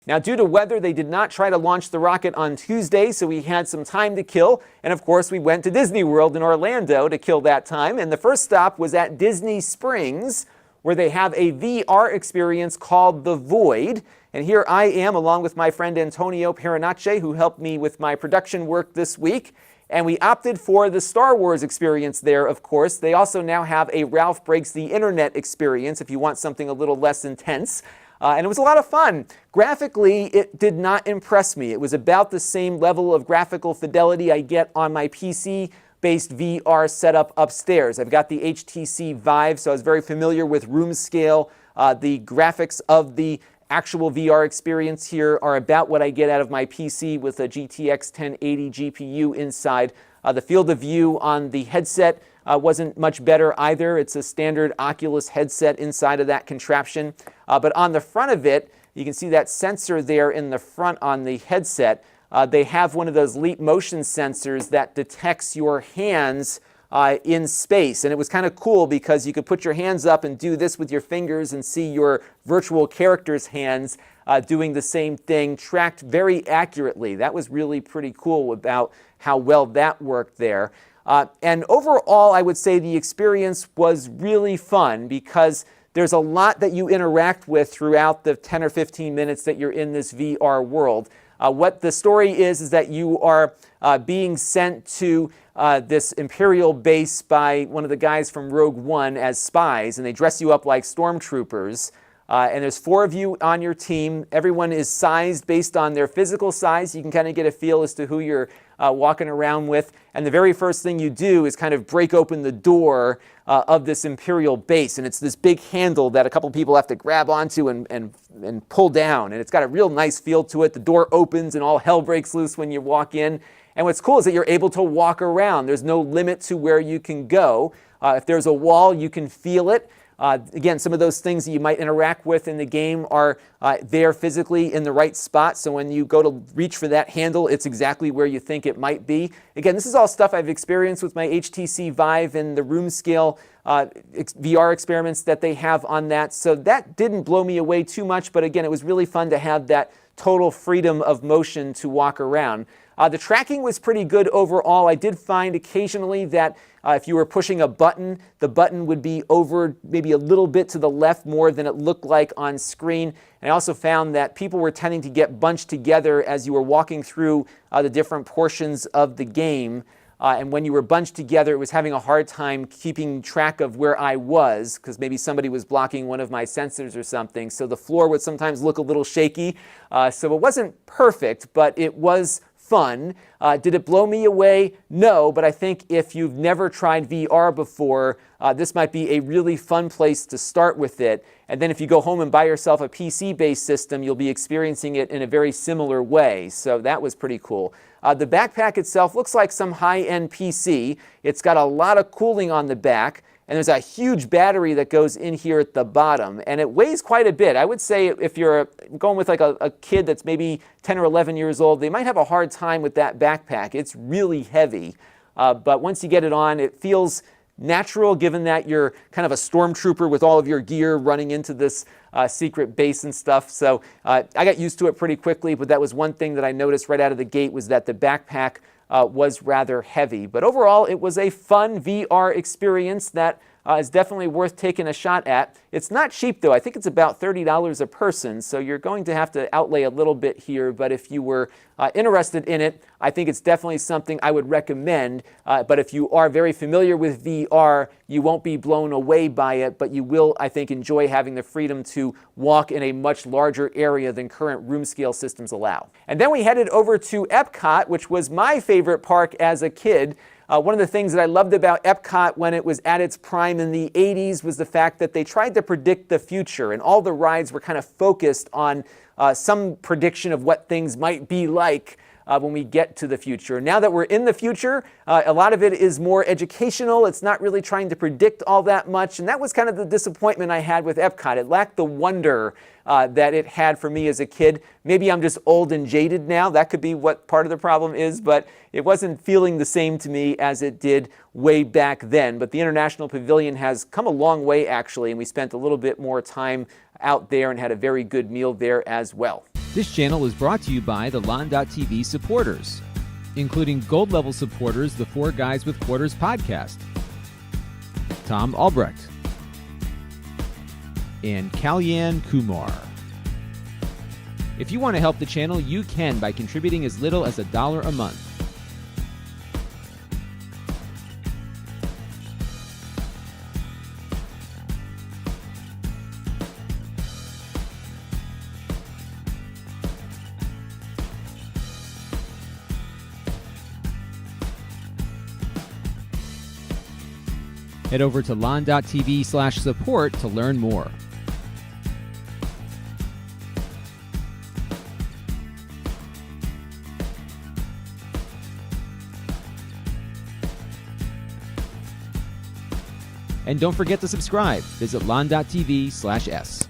Now, due to weather, they did not try to launch the rocket on Tuesday, so we had some time to kill. And of course, we went to Disney World in Orlando to kill that time. And the first stop was at Disney Springs, where they have a VR experience called The Void. And here I am, along with my friend Antonio Perinace, who helped me with my production work this week. And we opted for the Star Wars experience there, of course. They also now have a Ralph Breaks the Internet experience if you want something a little less intense. And it was a lot of fun. Graphically, it did not impress me. It was about the same level of graphical fidelity I get on my PC-based VR setup upstairs. I've got the HTC Vive, so I was very familiar with room scale. The graphics of the actual VR experience here are about what I get out of my PC with a GTX 1080 GPU inside. The field of view on the headset wasn't much better either. It's a standard Oculus headset inside of that contraption. But on the front of it, you can see that sensor there in the front on the headset. They have one of those Leap Motion sensors that detects your hands in space. And it was kind of cool because you could put your hands up and do this with your fingers and see your virtual character's hands doing the same thing, tracked very accurately. That was really pretty cool about how well that worked there. And overall, I would say the experience was really fun because there's a lot that you interact with throughout the 10 or 15 minutes that you're in this VR world. What the story is that you are being sent to this Imperial base by one of the guys from Rogue One as spies, and they dress you up like stormtroopers. And there's 4 of you on your team. Everyone is sized based on their physical size. You can kind of get a feel as to who you're walking around with. And the very first thing you do is kind of break open the door of this Imperial base. And it's this big handle that a couple people have to grab onto and pull down. And it's got a real nice feel to it. The door opens and all hell breaks loose when you walk in. And what's cool is that you're able to walk around. There's no limit to where you can go. If there's a wall, you can feel it. Again, some of those things that you might interact with in the game are there physically in the right spot. So when you go to reach for that handle, it's exactly where you think it might be. Again, this is all stuff I've experienced with my HTC Vive and the room scale VR experiments that they have on that. So that didn't blow me away too much. But again, it was really fun to have that total freedom of motion to walk around. The tracking was pretty good overall. I did find occasionally that if you were pushing a button, the button would be over maybe a little bit to the left more than it looked like on screen. And I also found that people were tending to get bunched together as you were walking through the different portions of the game. And when you were bunched together, it was having a hard time keeping track of where I was because maybe somebody was blocking one of my sensors or something. So the floor would sometimes look a little shaky. So it wasn't perfect, but it was fun. Did it blow me away? No, but I think if you've never tried VR before, this might be a really fun place to start with it. And then if you go home and buy yourself a PC-based system, you'll be experiencing it in a very similar way. So that was pretty cool. The backpack itself looks like some high-end PC. It's got a lot of cooling on the back. And there's a huge battery that goes in here at the bottom. And it weighs quite a bit. I would say if you're going with like a kid that's maybe 10 or 11 years old, they might have a hard time with that backpack. It's really heavy. But once you get it on, it feels natural given that you're kind of a stormtrooper with all of your gear running into this secret base and stuff. So I got used to it pretty quickly, but that was one thing that I noticed right out of the gate was that the backpack was rather heavy. But overall, it was a fun VR experience that is definitely worth taking a shot at. It's not cheap, though. I think it's about $30 a person, so you're going to have to outlay a little bit here. But if you were interested in it, I think it's definitely something I would recommend. But if you are very familiar with VR, you won't be blown away by it, but you will, I think, enjoy having the freedom to walk in a much larger area than current room scale systems allow. And then we headed over to Epcot, which was my favorite park as a kid. One of the things that I loved about Epcot when it was at its prime in the 80s was the fact that they tried to predict the future, and all the rides were kind of focused on some prediction of what things might be like when we get to the future. Now that we're in the future, a lot of it is more educational. It's not really trying to predict all that much, and that was kind of the disappointment I had with Epcot. It lacked the wonder that it had for me as a kid. Maybe I'm just old and jaded now. That could be what part of the problem is, but it wasn't feeling the same to me as it did way back then. But the International Pavilion has come a long way, actually, and we spent a little bit more time out there and had a very good meal there as well. This channel is brought to you by the Lon.TV supporters, including gold level supporters, the Four Guys with Quarters podcast, Tom Albrecht, and Kalyan Kumar. If you want to help the channel, you can by contributing as little as $1 a month. Head over to Lon.TV/support to learn more. And don't forget to subscribe. Visit Lon.TV/s.